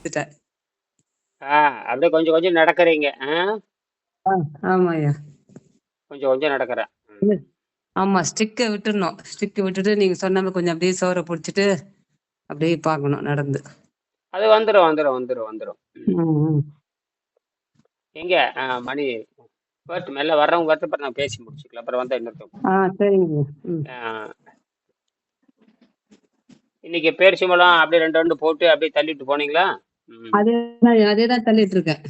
எடுத்துட்டேன். அப்படியே கொஞ்சம் கொஞ்சம் நடக்கிறீங்க. ஆ, ஆமா ஐயா. கொஞ்சம் கொஞ்சம் நடக்கிறேன். இல்ல, ஆமா, ஸ்டிக்கை விட்டுறணும். ஸ்டிக்கை விட்டுட்டு நீங்க சொன்ன மாதிரி கொஞ்சம் அப்படியே சோறை பிடிச்சிட்டு அப்படியே பார்க்கணும் நடந்து. அது வந்துடும் வந்துடும் வந்துடும் வந்துடும். ம். எங்க மணி பட் மெல்ல வர்றவங்க பார்த்து அப்புறம் நான் பேசி முடிச்சுக்கலாம். அப்புறம் வந்தா இன்னொருத்தவங்க. சரிங்க. இன்னைக்கு பேரிச்சம்பழம் அப்படியே ரெண்டு ரெண்டு போட்டு அப்படியே தள்ளிட்டு போனீங்களா? அதேதான் தள்ளிட்டு இருக்கேன்.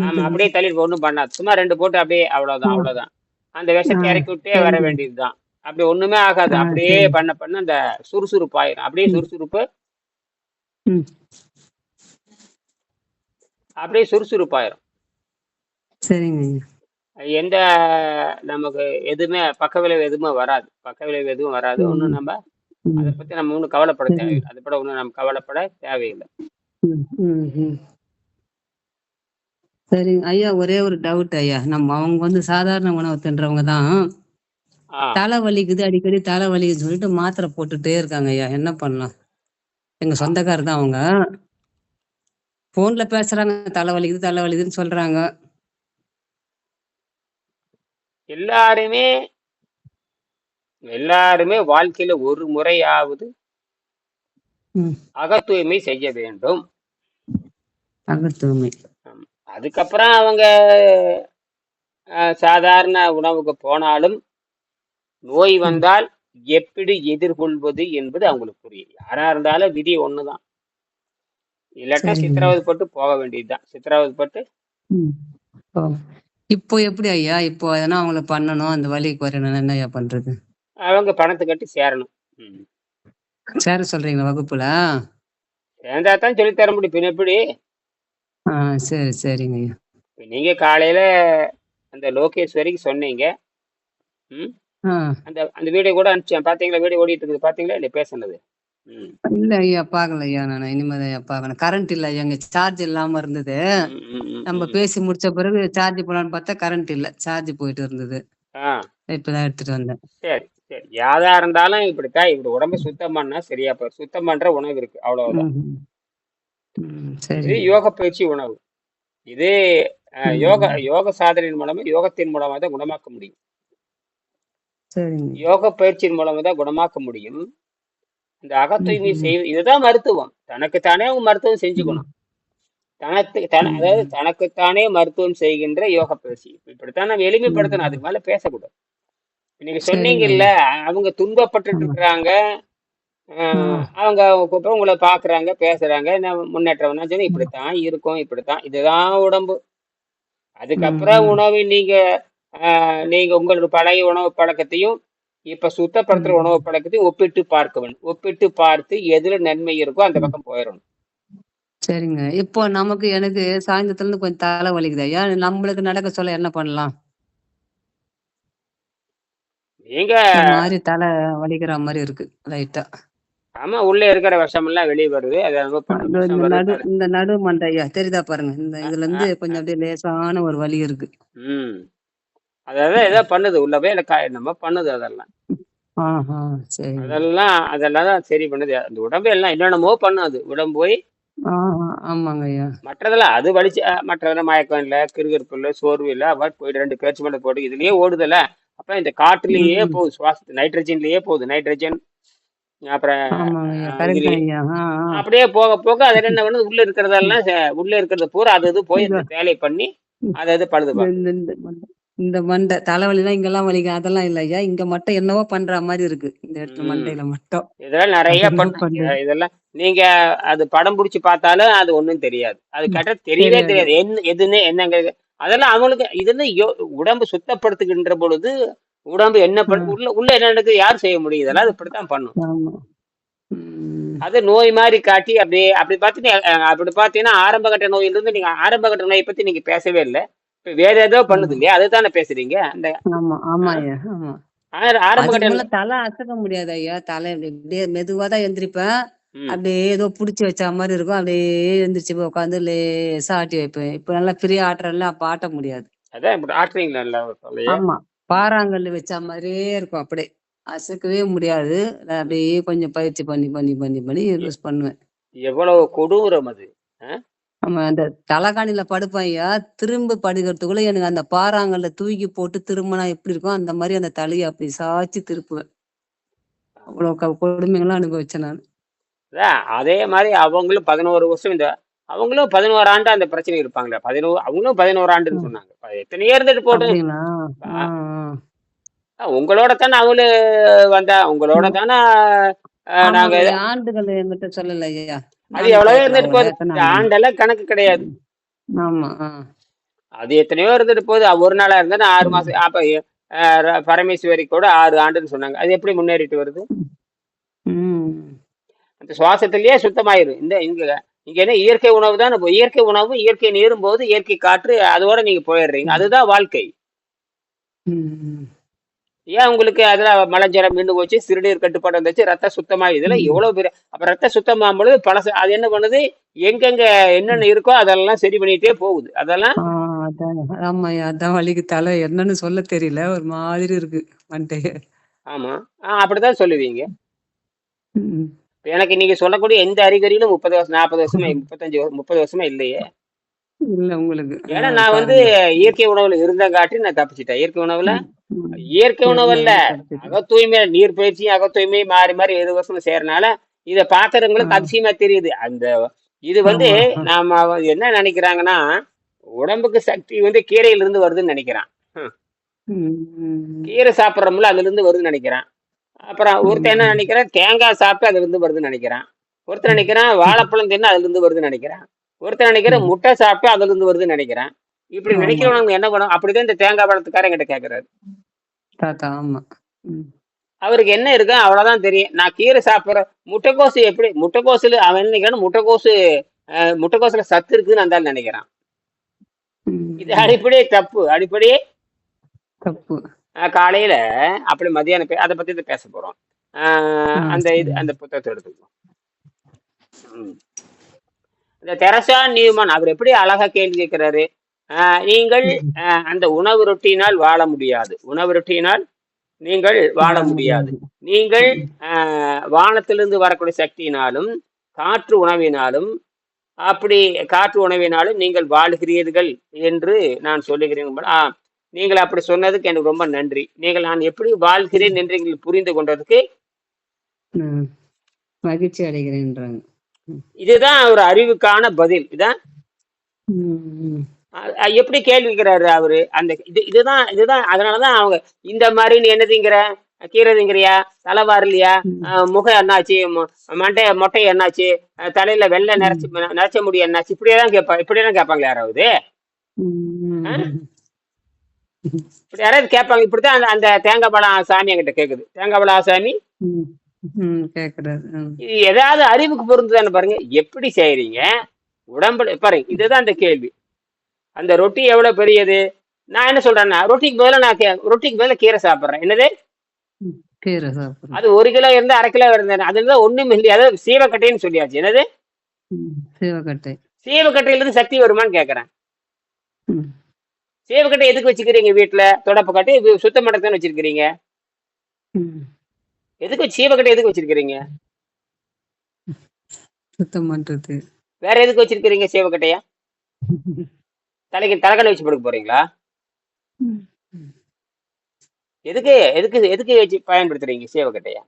ஆமா, அப்படியே தள்ளிட்டு ஒண்ணும் பண்ணாது. சும்மா ரெண்டு போட்டு அப்படியே அவ்வளவுதான் அவ்வளவுதான். அந்த விஷத்தை இறக்கி விட்டே வர வேண்டியதுதான். அப்படி ஒண்ணுமே ஆகாது. அப்படியே பண்ண பண்ண அந்த சுறுசுறுப்பு ஆயிரும். அப்படியே சுறுசுறுப்பு அப்படியே சுறுசுறுப்பாயிரும். சரிங்க. எந்த நமக்கு எதுவுமே பக்க விளைவு எதுவுமே வராது. பக்க விளைவு எதுவும் வராது. ஒன்றும் நம்ம அதை பத்தி நம்ம ஒன்றும் கவலைப்பட தேவையில்லை. அதை பட ஒன்றும் நம்ம கவலைப்பட தேவையில்லை. சரிங்க ஐயா, ஒரே ஒரு டவுட் ஐயா. அவங்க வந்து சாதாரண உணவு தின்றவங்க தான். தலை வலிக்குது, அடிக்கடி தலை வலிக்குதுன்னு சொல்லிட்டு மாத்திரை போட்டுட்டே இருக்காங்க ஐயா. என்ன பண்ணலாம்? எங்க சொந்தக்காரர் தான் அவங்க. போன்ல பேசுறாங்க, தலை வலிக்குதுன்னு சொல்றாங்க. எல்லாருமே வாழ்க்கையில ஒரு முறையாவது அகத்தூய்மை செய்ய வேண்டும். அகத்தூய்மை. அதுக்கப்புறம் அவங்க சாதாரண உணவுக்கு போனாலும் நோய் வந்தால் எப்படி எதிர்கொள்வது என்பது அவங்களுக்கு புரியும். யாரா இருந்தாலும் விதி ஒண்ணுதான். இல்லாட்டா சித்திரவதை பட்டு போக வேண்டியதுதான். சித்திரவதை பட்டு. இப்போ எப்படி ஐயா? இப்போ எதனா அவங்கள பண்ணணும், அந்த வலி குறையணும், என்ன ஐயா பண்றது? அவங்க பணத்தை கட்டி சேரணும். சேர சொல்றீங்களா வகுப்புல? சேர்ந்தா தான் சொல்லி தர முடியும். பின்ன எப்படி? சரி சரிங்க ஐயா. நீங்க காலையில அந்த லோகேஸ்வரிக்கு சொன்னீங்க. அந்த அந்த வீடியோ கூட அனுப்பிச்சேன். பாத்தீங்களா? வீடியோ ஓடிட்டு இருக்குது. பாத்தீங்களா இல்ல பேசுனது? இல்ல ஐயா, பாக்கல ஐயா. நான் இனிமேதான் ஐயா பாக்கணும். கரண்ட் இல்ல ஐயா, இங்க சார்ஜ் இல்லாம இருந்தது. நம்ம பேசி முடிச்ச பிறகு சார்ஜ் போலான்னு பார்த்தா கரண்ட் இல்ல, சார்ஜ் போயிட்டு இருந்தது. இப்பதான் எடுத்துட்டு வந்தேன். சரி சரி, யாரா இருந்தாலும் இப்படித்தான். இப்படி உடம்பு சுத்தம் பண்ணா சரியா போயிடும். சுத்தம் பண்ற உணவு இருக்கு, அவ்வளவுதான். இது யோக பயிற்சி உணவு. இது யோக சாதனையின் மூலமா, யோகத்தின் மூலமா தான் குணமாக்க முடியும். யோக பயிற்சியின் மூலமா தான் குணமாக்க முடியும். இந்த அகத்தூய்மை இதுதான் மருத்துவம். தனக்குத்தானே அவங்க மருத்துவம் செஞ்சுக்கணும். அதாவது தனக்குத்தானே மருத்துவம் செய்கின்ற யோக பயிற்சி. இப்படித்தான் நம்ம எளிமைப்படுத்தணும். அதுக்கு மேல பேசக்கூடாது. நீங்க சொன்னீங்கல்ல, அவங்க துன்பப்பட்டு இருக்கிறாங்க, அவங்க உங்களை பாக்குறாங்க, பேசுறாங்க, முன்னேற்றம் சொன்னா இப்படித்தான் இருக்கும், இப்படித்தான், இதுதான் உடம்பு. அதுக்கப்புறம் உணவு நீங்க உங்களோட பழைய உணவு பழக்கத்தையும் இப்ப சுத்தப்படுத்துற உணவு பழக்கத்தையும் ஒப்பிட்டு பார்க்க வேண்டும். ஒப்பிட்டு பார்த்து எதுல நன்மை இருக்கோ அந்த பக்கம் போயிடணும். சரிங்க. இப்போ எனக்கு சாயந்தரத்துல இருந்து கொஞ்சம் தலை வலிக்குது ஐயா. நம்மளுக்கு நடக்க சொல்ல என்ன பண்ணலாம்? நீங்க மாதிரி தலை வலிக்கிற மாதிரி இருக்கு லைட்டா. ஆமா, உள்ள இருக்கிற விஷம் எல்லாம் வெளியே வருது. இந்த நடு மண்டை ஐயா தெரியுதா பாருங்க, இந்த இதுல இருந்து கொஞ்சம் அப்படியே லேசான ஒரு வலி இருக்கு. அதாவது ஏதோ பண்ணுது உள்ள போய் என்னமோ பண்ணுது. அதெல்லாம் அதெல்லாம் தான் சரி பண்ணுது. அந்த உடம்பு எல்லாம் என்னென்னமோ பண்ணுது. உடம்பு போய் ஆமாங்க ஐயா. மற்றதெல்லாம் அது வலிச்சு, மற்றதெல்லாம் மயக்கம் இல்லை, கிருகிருப்பு இல்லை, சோர்வு இல்லை. அவர் போயிட்டு 2 பேச்சு மேல போட்டு இதுலயே ஓடுதல. அப்ப இந்த காற்றுலயே போகுது, சுவாசத்து நைட்ரஜன்லயே போகுது. நைட்ரஜன் அப்புறம் அப்படியே போக போக அது என்ன பண்ணுது, உள்ள இருக்கிறதெல்லாம் உள்ள இருக்கிறது பூரா அது போய் அந்த வேலை பண்ணி அது பழுது. இந்த மண்டை தலைவலிலாம் இங்கெல்லாம் வலிக்கும், அதெல்லாம் இல்ல ஐயா. இங்க மட்டும் என்னவோ பண்ற மாதிரி இருக்கு, இந்த இடத்துல மண்டையில மட்டும். இதெல்லாம் நிறைய பண்ண. இதெல்லாம் நீங்க அது படம் பிடிச்சி பார்த்தாலும் அது ஒண்ணும் தெரியாது. அது கேட்டா தெரியவே தெரியாது எதுன்னு என்னங்க. அதெல்லாம் அவங்களுக்கு இதுன்னு உடம்பு சுத்தப்படுத்துகின்ற பொழுது உடம்பு என்ன உள்ள என்ன நடக்குது யார் செய்ய முடியும்? இதெல்லாம் அது இப்படித்தான் பண்ணும். அது நோய் மாதிரி காட்டி அப்படி பாத்தீங்கன்னா ஆரம்ப கட்ட நோயிலிருந்து நீங்க ஆரம்ப கட்ட நோயை பத்தி நீங்க பேசவே இல்லை. வேற ஏதோ பண்ணுது இல்லையா, அதுதானே பேசுறீங்க. அந்த ஆரம்ப கட்ட தலை அசைக்க முடியாது ஐயா. தலை அப்படியே மெதுவாதான் எந்திரிப்பேன். அப்படியே ஏதோ புடிச்சு வச்ச மாதிரி இருக்கும். அப்படியே எந்திரிச்சு போய் உட்காந்து லேசா ஆட்டி வைப்பேன். இப்ப நல்லா ஃப்ரீ ஆட்டுறேன்ல, அப்ப ஆட்ட முடியாது. அதான் இப்படி ஆட்டுறீங்களா? ஆமா, பாறாங்கல் வச்ச மாதிரியே இருக்கும். அப்படியே அசைக்கவே முடியாது. அப்படியே கொஞ்சம் பயிற்சி பண்ணி பண்ணி பண்ணி பண்ணி யூஸ் பண்ணுவேன். எவ்வளவு கொடூரம் அது. ஆமா, அந்த தலகாணியில படுப்பேன் ஐயா. திரும்ப படுக்கிறதுக்குள்ள எனக்கு அந்த பாறாங்கல்ல தூக்கி போட்டு திரும்பினா எப்படி இருக்கும், அந்த மாதிரி அந்த தலையை அப்படி சாய்ச்சி திருப்புவேன். அவ்வளோ கொடுமைகள்லாம் அனுபவிச்சேன் நான். அதே மாதிரி அவங்களும் 11 வருஷம் அவங்களும் 11 ஆண்டு அந்த பிரச்சனை இருப்பாங்க. அவங்களும் 11 ஆண்டுன்னு சொன்னாங்க. எத்தனையோ இருந்துட்டு போட்டு அப்படிங்களா? உங்களோட தானே அவங்களு வந்தா, உங்களோட தானே நாங்க ஆண்டுகள் என்கிட்ட சொல்லல ஐயா. அது எவ்வளவோ இருந்துட்டு போகுது. இந்த ஆண்டெல்லாம் கணக்கு கிடையாது. ஆமா. அது எத்தனையோ இருந்துட்டு போகுது. ஒரு நாளா இருந்தா 6 மாசம். அப்ப பரமேஸ்வரி கூட 6 ஆண்டுன்னு சொன்னாங்க. அது எப்படி முன்னேறிட்டு வருது? அந்த சுவாசத்திலேயே சுத்தமாயிரும். இங்க என்ன இயற்கை உணவு தான். இயற்கை உணவு, இயற்கை நீரும் போது இயற்கை காற்று, அதோட நீங்க போயிடுறீங்க. அதுதான் வாழ்க்கை. ஏன் உங்களுக்கு அதுல மலஜலம் நின்று போச்சு, சிறுநீர் கட்டுப்பாடு வந்துச்சு, ரத்த சுத்தமா, இதெல்லாம் எவ்வளவு பெரிய. அப்ப ரத்த சுத்தமாகும் பொழுது பழசு அது என்ன பண்ணுது, எங்கெங்க என்னென்ன இருக்கோ அதெல்லாம் சரி பண்ணிட்டே போகுது. அதெல்லாம் ஆமாய்யா, அதான் வலிக்கு தலை என்னன்னு சொல்ல தெரியல, ஒரு மாதிரி இருக்கு மண்டைய. ஆமா, அப்படிதான் சொல்லுவீங்க. எனக்கு நீங்க சொல்லக்கூடிய எந்த அறிகுறியிலும் 30 வருஷம் 40 வருஷமா 30 வருஷமா இல்லையே. இல்ல உங்களுக்கு. ஏன்னா நான் இயற்கை உணவுல இருந்தங்காட்டி நான் தப்பிச்சிட்டேன். இயற்கை உணவு அல்ல, அகத்தூய்மை, நீர் பயிற்சி, அகத்தூய்மை மாறி மாறி 7 வருஷம் செய்யறதுனால இதை பாக்குறவங்களுக்கு அதிசயமா தெரியுது. இது நாம என்ன நினைக்கிறாங்கன்னா, உடம்புக்கு சக்தி கீரையில இருந்து வருதுன்னு நினைக்கிறான். கீரை சாப்பிட்றோம்ல, அதுல இருந்து வருதுன்னு நினைக்கிறான். அப்புறம் ஒருத்தர் என்ன நினைக்கிறான், தேங்காய் சாப்பிட்டு அதுல இருந்து வருதுன்னு நினைக்கிறான். ஒருத்தர் நினைக்கிறான் வாழைப்பழம் தின்னு அதுல இருந்து வருதுன்னு நினைக்கிறான். ஒருத்தர் நினைக்கிறேன் முட்டை சாப்பிட்டு அதுல இருந்து வருதுன்னு நினைக்கிறான். இப்படி நினைக்கிறவங்க என்ன பண்ணும், அப்படிதான் இந்த தேங்காய் பழத்துக்காரன் கிட்ட கேக்குறாரு. அவருக்கு என்ன இருக்கு அவ்வளவுதான் தெரியும். நான் கீரை சாப்பிட்றேன். முட்டைக்கோசு எப்படி, முட்டைக்கோசுல அவன் என்ன நினைக்கிறான், முட்டைக்கோசுல சத்து இருக்குன்னு அந்த நினைக்கிறான். இது அடிப்படையே தப்பு, அடிப்படையே தப்பு. காலையில அப்படி மதியானம் அதை பத்தி பேச போறோம். அந்த புத்தகத்தை எடுத்துக்கணும். இந்த தெரசா நியூமன் அவர் எப்படி அழகா கேள்வி கேட்கிறாரு. நீங்கள் அந்த உணவு ரொட்டியினால் வாழ முடியாது. உணவு ரொட்டியினால் நீங்கள் வாழ முடியாது. நீங்கள் வானத்திலிருந்து வரக்கூடிய சக்தியினாலும் காற்று உணவினாலும் நீங்கள் வாழ்கிறீர்கள் என்று நான் சொல்லுகிறேன். நீங்கள் அப்படி சொன்னதுக்கு எனக்கு ரொம்ப நன்றி. நான் எப்படி வாழ்கிறேன் என்று நீங்கள் புரிந்து கொண்டதுக்கு மகிழ்ச்சி அடைகிறேன். இதுதான் ஒரு அறிவுக்கான பதில். இதான் எப்படி கேள்விக்கிறாரு அவரு. இதுதான் அதனாலதான் அவங்க இந்த மாதிரி நீ என்ன திங்கிற, கீரை திங்கிறியா, தலைவாரு இல்லையா, முகம் என்னாச்சு, மொட்டை என்னாச்சு, தலையில வெள்ளை நினைச்ச முடி என்னாச்சு, இப்படியெல்லாம் கேட்பாங்க யாராவது. இப்படி யாராவது கேட்பாங்க. இப்படித்தான் அந்த தேங்காய் பழம் சாமி என்கிட்ட கேக்குது. தேங்காய் பழம் சாமி இது ஏதாவது அறிவுக்கு பொருந்துதானே பாருங்க. எப்படி செய்யறீங்க உடம்புல பாருங்க. இதுதான் அந்த கேள்வி. அந்த ரொட்டி எவ்வளவு பெரியது. நான் என்ன சொல்றேன்னா, ரொட்டிக்கு பதிலா கீரை சாப்பிடுறேன். என்னது கீரை சாப்பிடுறேன். அது 1 கிலோ இருந்து 1/2 கிலோ இருந்தேன். அதுலதான் ஒண்ணும் இல்லையா. அதாவது சீவக்கட்டைன்னு சொல்லியாச்சு. என்னது சீவக்கட்டையில இருந்து சக்தி வருமானு கேக்குறேன். சீவக்கட்டை எதுக்கு வச்சுக்கிறீங்க வீட்டுல? தொடப்பு கட்டி சுத்தம் பண்ணத்தானே வச்சிருக்கிறீங்க. சீவக்கட்டை எதுக்கு வச்சிருக்கிறீங்க? சுத்தம் பண்றது. வேற எதுக்கு வச்சிருக்கிறீங்க சீவக்கட்டையா? தலைக்கணி வச்சு படுக்க போறீங்களா? எதுக்கு வச்சு பயன்படுத்துறீங்க சீவக்கட்டையா?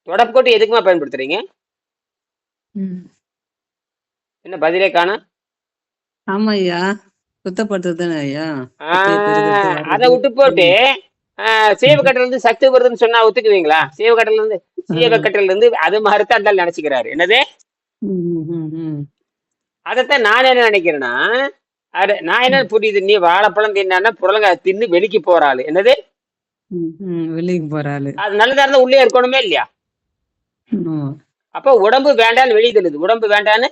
தொடப்பு கொட்டி எதுக்குமா பயன்படுத்துறீங்க? என்ன பதிலே காணோம். ஆமா ஐயா, சுத்தப்படுத்துறது ஐயா. அதை விட்டு போட்டு சீவக்கட்டையில இருந்து சக்தி வருதுன்னு சொன்னா ஒத்துக்குவீங்களா? சீவக்கட்டையில இருந்து அது மாதிரிதான் நினைச்சுக்கிறாரு. என்னது அதைத்தான் நான் என்ன நினைக்கிறேன்னா, நான் என்ன புரியுது, நீ வாழைப்பழம் தின்னா புடலங்காய் தின்னு வெளிக்கு போறாள். என்னது வெளிக்கு போறாள். அது நல்லதா இருந்தா உள்ளே இருக்கணுமே இல்லையா? அப்ப உடம்பு வேண்டான்னு வெளியே தள்ளுது. உடம்பு வேண்டான்னு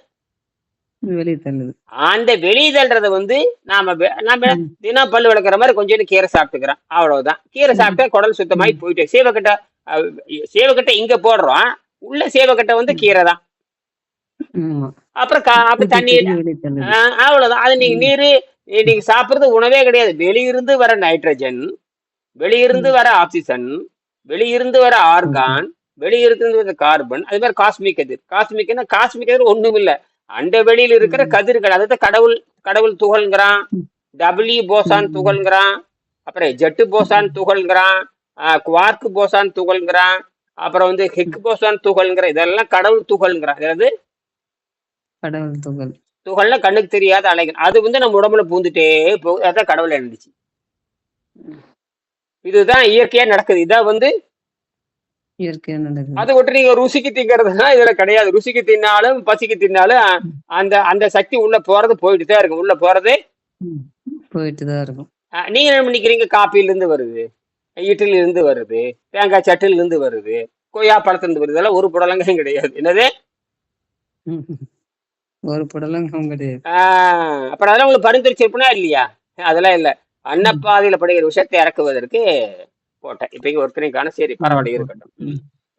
வெளியே தள்ளுது. அந்த வெளியே தள்ளுறத நாம தினம் பல்லு விளக்குற மாதிரி கொஞ்சம் கீரை சாப்பிட்டுக்கிறோம். அவ்வளவுதான். கீரை சாப்பிட்டா குடல் சுத்தமாயி போயிட்டு. சேவக்கட்டை இங்க போடுறோம். உள்ள சேவக்கட்டை கீரை தான். அப்புறம் தண்ணி அவ்வளவுதான். அது நீங்க சாப்பிடுறது உணவே கிடையாது. வெளியிருந்து வர நைட்ரஜன், வெளியிருந்து வர ஆக்சிஜன், வெளியிருந்து வர ஆர்கான், வெளியிருந்து வர கார்பன், அது மாதிரி காஸ்மிக் எதிர். காஸ்மிக் ஒண்ணும் இல்ல. அண்ட வெளியில் இருக்கிற கதிர்கள், அதாவது கடவுள் கடவுள் துகள்ங்கிறான், டபிள்யூ போசான் துகள்ங்கிறான், அப்புறம் ஜெட்டு போசான் துகள்ங்கிறான், குவார்க் போசான் துகள்ங்கிறான், அப்புறம் வந்து ஹிக் போசான் துகள்ங்கிற, இதெல்லாம் கடவுள் துகள்ங்கிறான். அதாவது கடவுள் துகள். துகள்ல கண்ணுக்கு தெரியாத அலைகள், அது வந்து நம்ம உடம்புல பூந்துட்டே போகுது. அதான் கடவுள் இருந்துச்சு. இதுதான் இயற்கையா நடக்குது. இதான் வந்து இயற்கையா நடக்குது. அதை விட்டு நீங்க ருசிக்கு திங்கிறதுனா இதுல கிடையாது. ருசிக்கு தின்னாலும் பசிக்கு தின்னாலும் அந்த அந்த சக்தி உள்ள போறது போயிட்டு தான் இருக்கும். உள்ள போறது போயிட்டு தான் இருக்கும். நீங்க என்ன பண்ணிக்கிறீங்க? காப்பில இருந்து வருது, இட்லில இருந்து வருது, தேங்காய் சட்டில இருந்து வருது, கொய்யா பழத்துல இருந்து வருது. இதெல்லாம் ஒரு புடலங்கம் கிடையாது. என்னது? ஒரு புடலங்கம் கிடையாது. அப்புறம் அதெல்லாம் உங்களுக்கு பரிந்துரைச்சிருப்பா இல்லையா? அதெல்லாம் இல்ல. அன்னப்பாதையில படுகிற விஷயத்தை இறக்குவதற்கு போட்டேன். இப்ப இங்க ஒருத்தனைக்கான சரி பரவாயில்ல இருக்கட்டும்.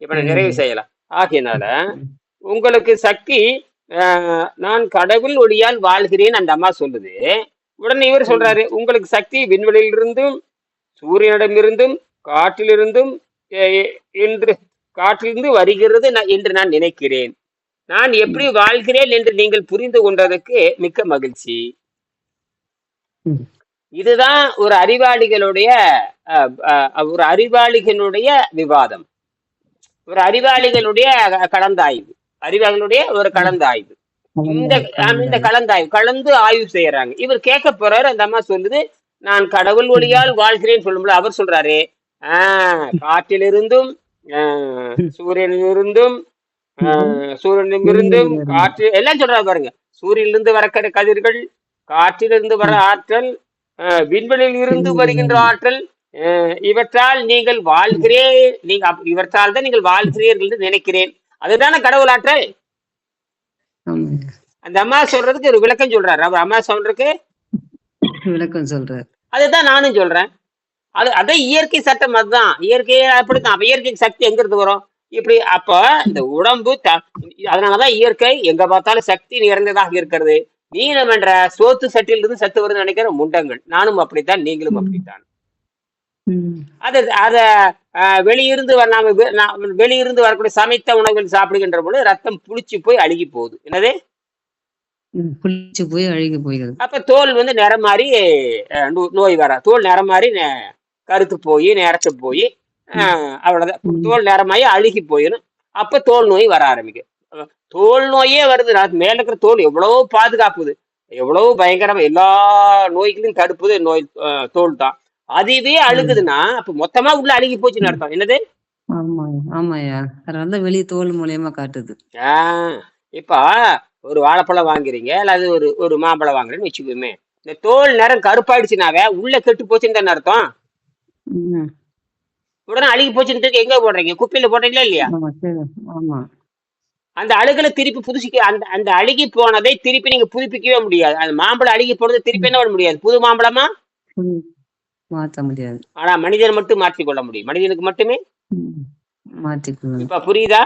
இப்ப நான் நிறைவு செய்யலாம். ஆகையினால உங்களுக்கு சக்தி, நான் கடவுள் ஒளியால் வாழ்கிறேன் அந்த அம்மா சொல்லுது. உடனே இவர் சொல்றாரு, உங்களுக்கு சக்தி விண்வெளியிலிருந்தும் சூரியனிடமிருந்தும் காற்றிலிருந்தும் என்று காற்றிலிருந்து வருகிறது என்று நான் நினைக்கிறேன். நான் எப்படி வாழ்கிறேன் என்று நீங்கள் புரிந்து கொண்டதற்கு மிக்க மகிழ்ச்சி. இதுதான் ஒரு அறிவாளிகளுடைய விவாதம், ஒரு அறிவாளிகளுடைய கலந்தாய்வு, அறிவாளிகளுடைய ஒரு கலந்தாய்வு. இந்த கலந்தாய்வு கலந்து ஆய்வு செய்யறாங்க. இவர் கேட்க போறாரு. அந்த அம்மா சொல்லுது, நான் கடவுள் ஒளியால் வாழ்கிறேன்னு சொல்லும்போது அவர் சொல்றாரு, காற்றிலிருந்தும் சூரியனிலிருந்தும் சூரியனிலிருந்தும் காற்று எல்லாம் சொல்றாரு பாருங்க. சூரியனிலிருந்து வர கதிர்கள், காற்றிலிருந்து வர ஆற்றல், விண்வெளியில் இருந்து வருகின்ற ஆற்றல், இவற்றால் நீங்கள் இவற்றால் தான் நீங்கள் வாழ்கிறீர்கள் என்று நினைக்கிறேன். அதுதானே கடவுள் ஆற்றல். அந்த அம்மா சொல்றதுக்கு ஒரு விளக்கம் சொல்றாரு. அவர் அம்மா சொல்றதுக்கு விளக்கம் சொல்றாரு. அதுதான் நானும் சொல்றேன். அதான் இயற்கை சட்டம். அதுதான் இயற்கை. அப்படித்தான். அப்ப இயற்கை சக்தி எங்க இருந்து வரும்? இப்படி அப்ப இந்த உடம்பு அதனாலதான் இயற்கை எங்க பார்த்தாலும் சக்தி நிறைந்ததாக இருக்கிறது. நீ என்ன பண்ற? சோத்து சட்டில் இருந்து சத்து வருது நினைக்கிற முண்டங்கள். நானும் அப்படித்தான், நீங்களும் அப்படித்தான். அத வெளியிருந்து வெளியிருந்து வரக்கூடிய சமைத்த உணவுகள் சாப்பிடுகின்ற பொழுது ரத்தம் புளிச்சு போய் அழுகி போகுது. என்னது? புளிச்சு போய் அழுகி போயிடுது. அப்ப தோல் வந்து நிறம் மாறி நோய் வர, தோல் நிறம் மாறி கருத்து போய் நேரத்து போய் அவ்வளவுதான். தோல் நேரமாயி அழுகி போயிடும். அப்ப தோல் நோய் வர ஆரம்பிக்கும். தோல் நோயே வருது. மேல இருக்கிற தோல் எவ்வளவு பாதுகாப்புது, எவ்வளவு பயங்கரமா எல்லா நோய்களையும் தடுப்புது நோய் தோல் தான். அதுவே அழுகுதுன்னா அப்ப மொத்தமா உள்ள அழுகி போச்சுன்னு அர்த்தம். என்னது? ஆமாயா, அதனால வெளியே தோல் மூலியமா காட்டுது. இப்ப ஒரு வாழைப்பழம் வாங்குறீங்க, அல்லது ஒரு மாம்பழம் வாங்குறேன்னு வச்சுக்கோமே. இந்த தோல் நேரம் கருப்பாயிடுச்சுனாவே உள்ள கெட்டு போச்சுன்னு தானே அர்த்தம். உடனே அழுகி போச்சுன்னு எங்க போடுறீங்க? குப்பையில போடுறீங்களா இல்லையா? அந்த அழுகலை திருப்பி புதுசிக்க, அந்த அழுகி போனதை திருப்பி நீங்க புதுப்பிக்கவே முடியாது. அந்த மாம்பழம் அழுகி போனதை திருப்பி என்ன பண்ண முடியாது? புது மாம்பழமா மாற்ற முடியாது. ஆனா மனிதன் மட்டும் மாற்றிக்கொள்ள முடியும். மனிதனுக்கு மட்டுமே மாற்றிக்கொள்ள. இப்ப புரியுதா?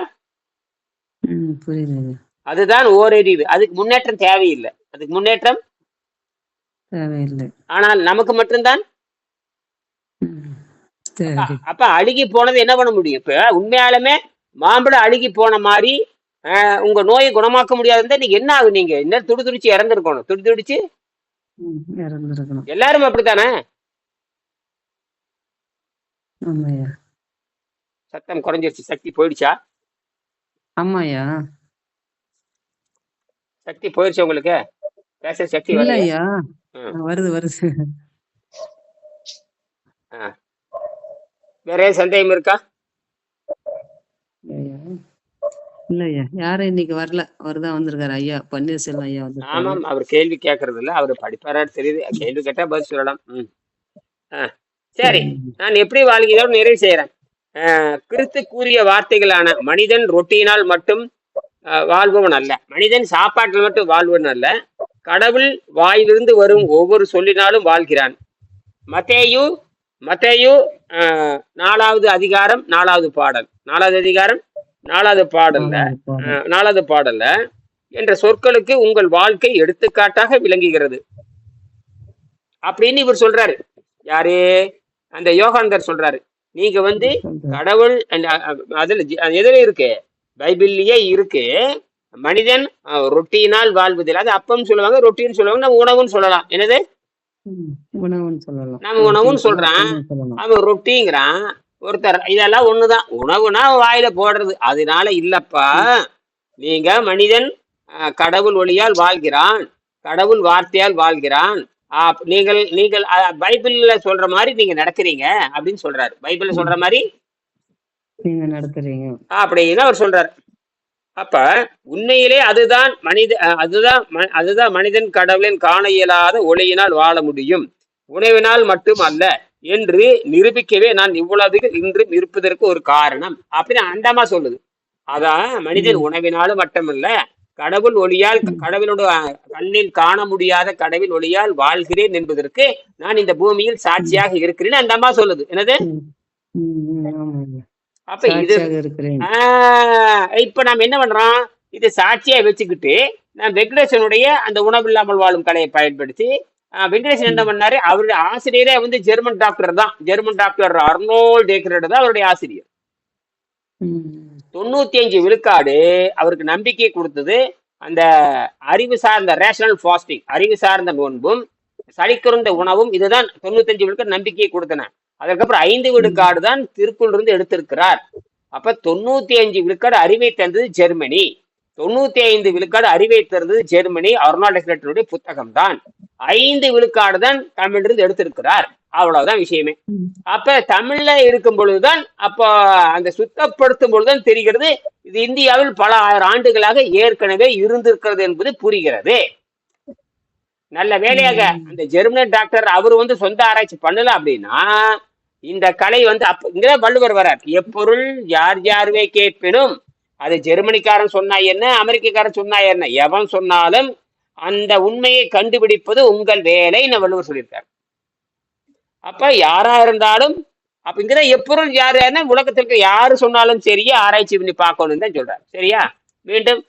புரியுது. அதுதான் ஓரறிவு. அதுக்கு முன்னேற்றம் தேவையில்லை. அதுக்கு முன்னேற்றம் தேவையில்லை. ஆனால் நமக்கு மட்டும்தான். அப்ப அழுகி போனது என்ன பண்ண முடியும்? இப்ப உண்மையாலுமே மாம்பழம் அழுகி போன மாதிரி உங்க நோயை குணமாக்க முடியாதுன்னு நீங்க என்ன ஆகும்? நீங்க என்ன துடிச்சு இறந்துருக்கணும். துடிச்சு இறந்துருக்கணும். எல்லாரும் அப்படித்தானே? சத்தம் குறைஞ்சிருச்சு. சக்தி போயிடுச்சா? ஆமாயா, சக்தி போயிடுச்சு. உங்களுக்கு பேச சக்தி இல்லையா? வருது வருது. வேற சந்தேகம் இருக்கா? இல்லையா, யாரும் இன்னைக்கு வரல. அவர்தான் வந்திருக்காரு, ஐயா பன்னீர்செல்வம் ஐயா வந்து. ஆமாம், அவர் கேள்வி கேட்கறது இல்ல. அவரு படிப்பாரான்னு தெரியுது. கேள்வி கேட்டா பதில் சொல்லலாம். சரி, நான் எப்படி வாழ்கிறோம் நிறைவு செய்யறேன். கிறிஸ்து கூறிய வார்த்தைகளான மனிதன் ரொட்டியினால் மட்டும் வாழ்பவன் அல்ல, மனிதன் சாப்பாட்டில் மட்டும் வாழ்வன் அல்ல, கடவுள் வாயிலிருந்து வரும் ஒவ்வொரு சொல்லினாலும் வாழ்கிறான். மத்தேயு 4வது அதிகாரம் 4வது பாடல், 4வது அதிகாரம் 4வது பாடல்ல என்ற சொற்களுக்கு உங்கள் வாழ்க்கை எடுத்துக்காட்டாக விளங்குகிறது அப்படின்னு இவர் சொல்றாரு. யாரு? அந்த யோகானந்தர் சொல்றாரு. நீங்க வந்து கடவுள் அதுல எதுல இருக்கு? பைபிள்லயே இருக்கு. மனிதன் ரொட்டியினால் வாழ்வதில்லை. அது அப்பம் சொல்லுவாங்க, ரொட்டின்னு சொல்லுவாங்க, நம்ம உணவுன்னு சொல்லலாம். என்னது உணவுன்னு சொல்லலாம். நம்ம உணவுன்னு சொல்றான், அவன் ரொட்டிங்கிறான். ஒருத்தர் இதெல்லாம் ஒண்ணுதான், உணவுனா வாயில போடுறது, அதனால இல்லப்பா. நீங்க மனிதன் கடவுள் ஒளியால் வாழ்கிறான், கடவுள் வார்த்தையால் வாழ்கிறான். நீங்கள் நீங்கள் பைபிள்ல சொல்ற மாதிரி நீங்க நடக்கிறீங்க அப்படின்னு சொல்றாரு. பைபிள்ல சொல்ற மாதிரி நீங்க நடக்கிறீங்க அப்படின்னு அவர் சொல்றாரு. அப்ப உண்மையிலே அதுதான் அதுதான் மனிதன் கடவுளின் காண இயலாத ஒளியினால் வாழ முடியும், உணவினால் மட்டும் அல்ல என்று நிரூபிக்கவே நான் இவ்வளவு இன்றும் இருப்பதற்கு ஒரு காரணம் அப்படின்னு அந்தமா சொல்லுது. அதான் மனிதன் உணவினாலும் மட்டுமல்ல, கடவுள் ஒளியால், கடவுளோட கண்ணில் காண முடியாத கடவுள் ஒளியால் வாழ்கிறேன் என்பதற்கு நான் இந்த பூமியில் சாட்சியாக இருக்கிறேன்னு அந்த அம்மா சொல்லுது. என்னது? அப்ப இது இப்ப நாம என்ன பண்றோம், இது சாட்சியா வச்சுக்கிட்டு நான் வெங்கடேசனுடைய அந்த உணவு இல்லாமல் வாழும் கலையை பயன்படுத்தி வெங்கடேசன் என்ன பண்ணாரு, அவருடைய ஆசிரியரே வந்து ஜெர்மன் டாக்டர் தான். ஜெர்மன் டாக்டர் அர்னோல்ட் டேக்கரட் தான் அவருடைய ஆசிரியர். 95 விழுக்காடு அவருக்கு நம்பிக்கை கொடுத்தது அந்த அறிவு சார்ந்த ரேஷனல் ஃபாஸ்டிங், அறிவு சார்ந்த நோன்பும் சளிக்குறந்த உணவும். இதுதான் 95 விழுக்காடு நம்பிக்கையை கொடுத்தன. அதுக்கப்புறம் 5 விழுக்காடு தான் திருக்குள் இருந்து எடுத்திருக்கிறார். அப்ப 95 விழுக்காடு அறிவை தந்தது ஜெர்மனி, 95 விழுக்காடு அறிவை தந்தது ஜெர்மனி அர்னால்ட் டேக்கரட்டுடைய புத்தகம் தான். 5 விழுக்காடு தான் தமிழிலிருந்து எடுத்திருக்கிறார். அவ்வளவுதான் விஷயமே. அப்ப தமிழ்ல இருக்கும் பொழுதுதான், அப்ப அந்த சுத்தப்படுத்தும் பொழுதுதான் தெரிகிறது இது இந்தியாவில் பல ஆயிரம் ஆண்டுகளாக ஏற்கனவே இருந்திருக்கிறது என்பது புரிகிறது. நல்ல வேலையாக அந்த ஜெர்மன் டாக்டர் அவர் வந்து சொந்த ஆராய்ச்சி பண்ணல அப்படின்னா இந்த கலை வந்து அப்ப இங்கதான் வள்ளுவர் வர்றார். எப்பொருள் யார் யாருவே கேட்பினும், அது ஜெர்மனிக்காரன் சொன்னா என்ன, அமெரிக்காரன் சொன்னா என்ன, எவன் சொன்னாலும் அந்த உண்மையை கண்டுபிடிப்பது உங்கள் வேலை வள்ளுவர் சொல்லியிருக்காரு. அப்ப யாரா இருந்தாலும் அப்ப இங்கதான் எப்பொருள் யார் யாருன்னா உலகத்திற்கு யாரு சொன்னாலும் சரியா ஆராய்ச்சி பண்ணி பார்க்கணும் தான் சொல்றாரு. சரியா? மீண்டும்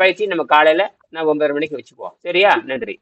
பயிற்சி நம்ம காலையில நான் 9:30 மணிக்கு வச்சுக்குவோம். சரியா? நன்றி.